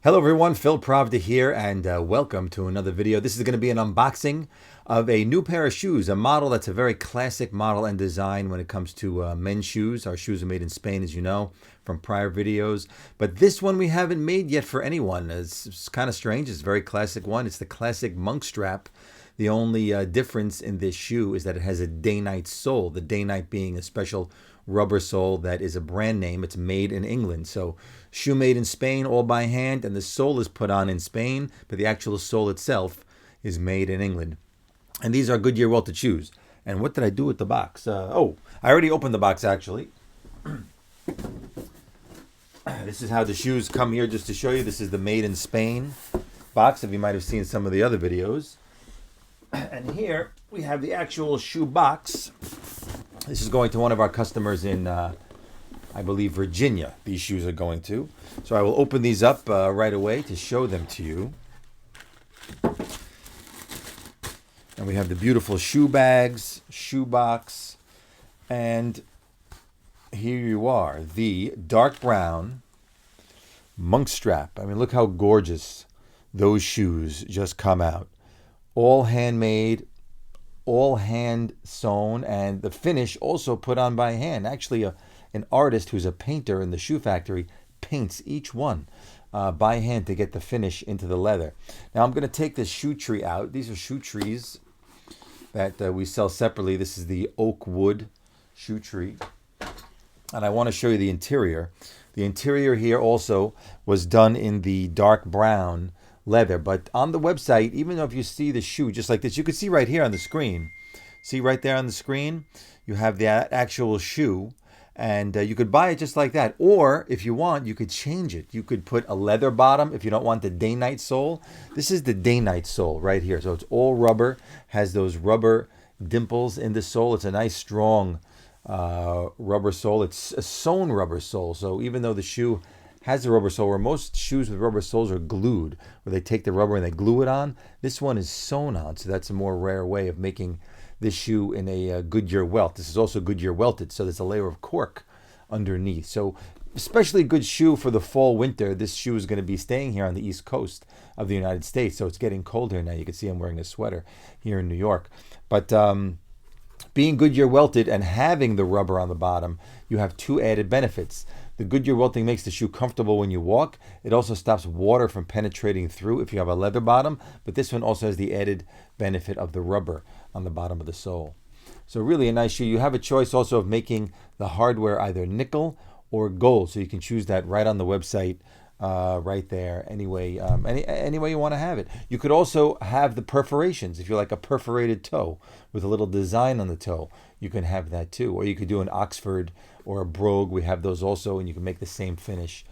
Hello everyone, Phil Pravda here, and welcome to another video. This is going to be an unboxing of a new pair of shoes, a model that's a very classic model and design when it comes to men's shoes. Our shoes are made in Spain, as you know, from prior videos. But this one we haven't made yet for anyone. It's kind of strange. It's a very classic one. It's the classic monk strap. The only difference in this shoe is that it has a day-night sole, the day-night being a special rubber sole that is a brand name. It's made in England. So shoe made in Spain, all by hand, and the sole is put on in Spain, but the actual sole itself is made in England. And these are Goodyear welted shoes. And what did I do with the box? I already opened the box, actually. This is how the shoes come here, just to show you. This is the made in Spain box, if you might have seen some of the other videos. And here we have the actual shoe box. This is going to one of our customers in, I believe, Virginia. These shoes are going to. So I will open these up right away to show them to you. And we have the beautiful shoe bags, shoe box, and here you are, the dark brown monk strap. I mean, look how gorgeous those shoes just come out. All handmade, all hand sewn, and the finish also put on by hand. Actually, an artist who's a painter in the shoe factory paints each one by hand to get the finish into the leather. Now I'm going to take this shoe tree out. These are shoe trees that we sell separately. This is the oak wood shoe tree. And I want to show you the interior. The interior here also was done in the dark brown leather, but on the website, even though if you see the shoe just like this, you can see right here on the screen. See right there on the screen, you have the actual shoe, and you could buy it just like that. Or if you want, you could change it. You could put a leather bottom if you don't want the day-night sole. This is the day-night sole right here. So it's all rubber, has those rubber dimples in the sole. It's a nice strong rubber sole. It's a sewn rubber sole. So even though the shoe has the rubber sole, where most shoes with rubber soles are glued, where they take the rubber and they glue it on, this one is sewn on. So that's a more rare way of making this shoe in a Goodyear welt. This is also Goodyear welted, so there's a layer of cork underneath. So especially a good shoe for the fall winter. This shoe is going to be staying here on the East Coast of the United States, so it's getting cold here now. You can see I'm wearing a sweater here in New York. But being Goodyear welted and having the rubber on the bottom, you have two added benefits. The Goodyear welting makes the shoe comfortable when you walk. It also stops water from penetrating through if you have a leather bottom, but this one also has the added benefit of the rubber on the bottom of the sole. So really a nice shoe. You have a choice also of making the hardware either nickel or gold, so you can choose that right on the website. Right there, any way you want to have it. You could also have the perforations. If you like a perforated toe with a little design on the toe, you can have that too. Or you could do an Oxford or a brogue. We have those also, and you can make the same finish,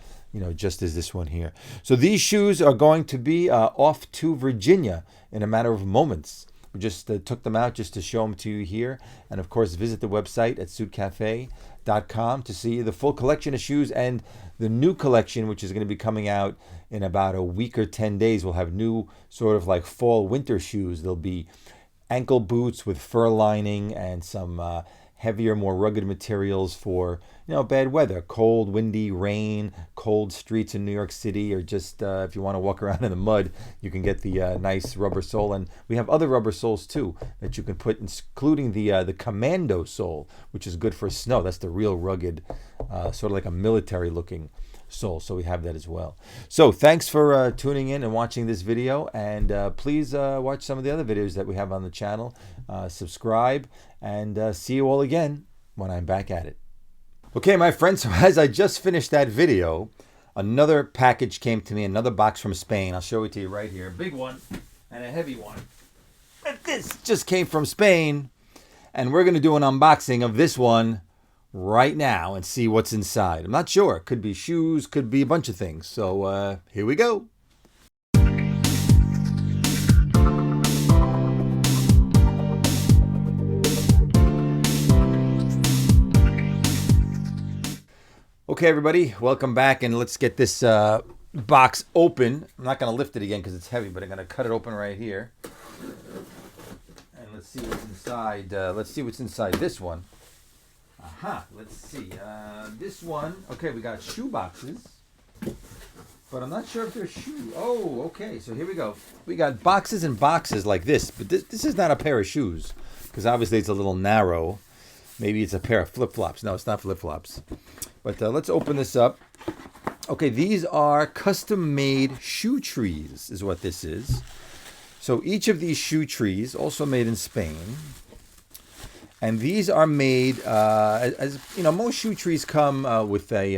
just as this one here. So these shoes are going to be off to Virginia in a matter of moments. We just took them out just to show them to you here. And of course, visit the website at SUITCAFE.com to see the full collection of shoes and the new collection, which is going to be coming out in about a week or 10 days. We'll have new sort of like fall winter shoes. There'll be ankle boots with fur lining and some heavier, more rugged materials for bad weather, cold, windy, rain, cold streets in New York City, or just if you want to walk around in the mud, you can get the nice rubber sole. And we have other rubber soles too that you can put, including the commando sole, which is good for snow. That's the real rugged, sort of like a military looking sole. So we have that as well. So thanks for tuning in and watching this video, and please watch some of the other videos that we have on the channel. Subscribe, and see you all again when I'm back at it. Okay, my friends, so as I just finished that video, another package came to me, another box from Spain. I'll show it to you right here. A big one and a heavy one. And this just came from Spain, and we're going to do an unboxing of this one right now and see what's inside. I'm not sure. It could be shoes, could be a bunch of things. So here we go. Okay, everybody, welcome back, and let's get this box open. I'm not going to lift it again because it's heavy, but I'm going to cut it open right here. And let's see what's inside. Let's see what's inside this one. Let's see. This one, okay, we got shoe boxes. but I'm not sure if they're shoes. Oh, okay. So here we go. We got boxes and boxes like this, but this is not a pair of shoes because obviously it's a little narrow. Maybe it's a pair of flip-flops. No, it's not flip-flops. But let's open this up. Okay, these are custom-made shoe trees is what this is. So each of these shoe trees, also made in Spain. And these are made, as you know, most shoe trees come with a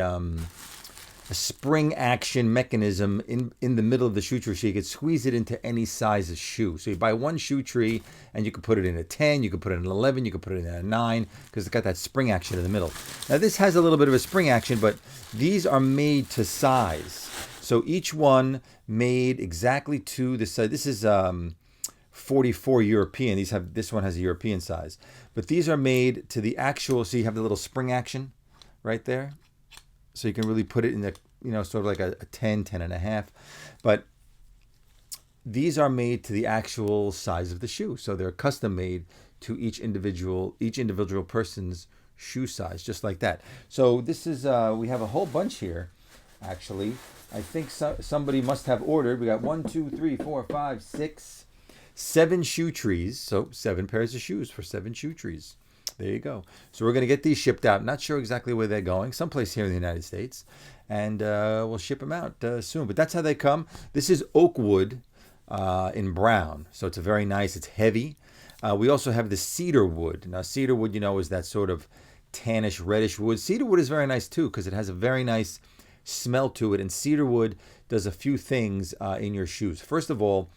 spring action mechanism in the middle of the shoe tree, so you could squeeze it into any size of shoe. So you buy one shoe tree and you can put it in a 10, you can put it in an 11, you can put it in a 9 because it's got that spring action in the middle. Now this has a little bit of a spring action, but these are made to size. So each one made exactly to the size. This is 44 European. This one has a European size. But these are made to the actual, so you have the little spring action right there. So you can really put it in the, sort of like a 10, 10 and a half. But these are made to the actual size of the shoe. So they're custom made to each individual person's shoe size, just like that. So this is, we have a whole bunch here, actually. I think somebody must have ordered. We got 1, 2, 3, 4, 5, 6, 7 shoe trees. So 7 pairs of shoes for 7 shoe trees. There you go. So we're going to get these shipped out. Not sure exactly where they're going. Someplace here in the United States. And we'll ship them out soon. But that's how they come. This is oak wood in brown. So it's a very nice. It's heavy. We also have the cedar wood. Now, cedar wood, is that sort of tannish, reddish wood. Cedar wood is very nice, too, because it has a very nice smell to it. And cedar wood does a few things in your shoes. First of all,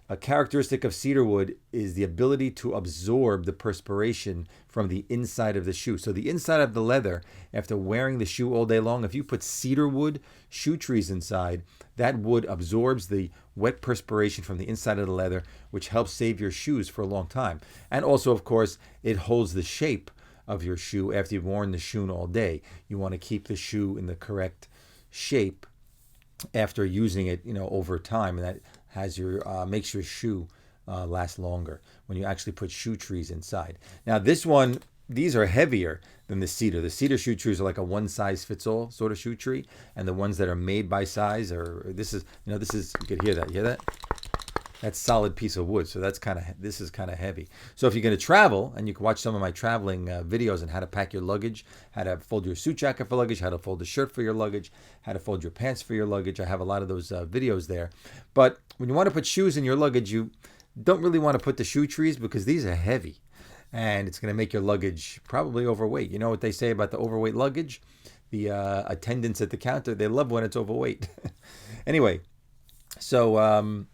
a characteristic of cedar wood is the ability to absorb the perspiration from the inside of the shoe. So the inside of the leather, after wearing the shoe all day long, if you put cedar wood shoe trees inside, that wood absorbs the wet perspiration from the inside of the leather, which helps save your shoes for a long time. And also, of course, it holds the shape of your shoe after you've worn the shoe all day. You want to keep the shoe in the correct shape after using it, over time, and that has makes your shoe last longer when you actually put shoe trees inside. Now these are heavier than the cedar. The cedar shoe trees are like a one size fits all sort of shoe tree, and the ones that are made by size this is you could hear that. You hear that? That's solid piece of wood. So this is kind of heavy. So if you're going to travel, and you can watch some of my traveling videos on how to pack your luggage, how to fold your suit jacket for luggage, how to fold a shirt for your luggage, how to fold your pants for your luggage. I have a lot of those videos there. But when you want to put shoes in your luggage, you don't really want to put the shoe trees because these are heavy. And it's going to make your luggage probably overweight. You know what they say about the overweight luggage? The attendants at the counter, they love when it's overweight. Anyway, so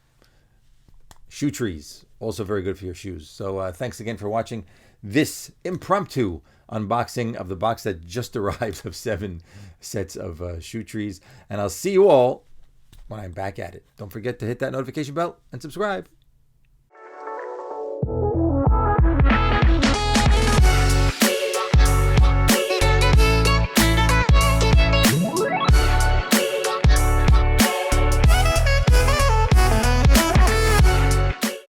shoe trees, also very good for your shoes. So thanks again for watching this impromptu unboxing of the box that just arrived of 7 sets of shoe trees. And I'll see you all when I'm back at it. Don't forget to hit that notification bell and subscribe.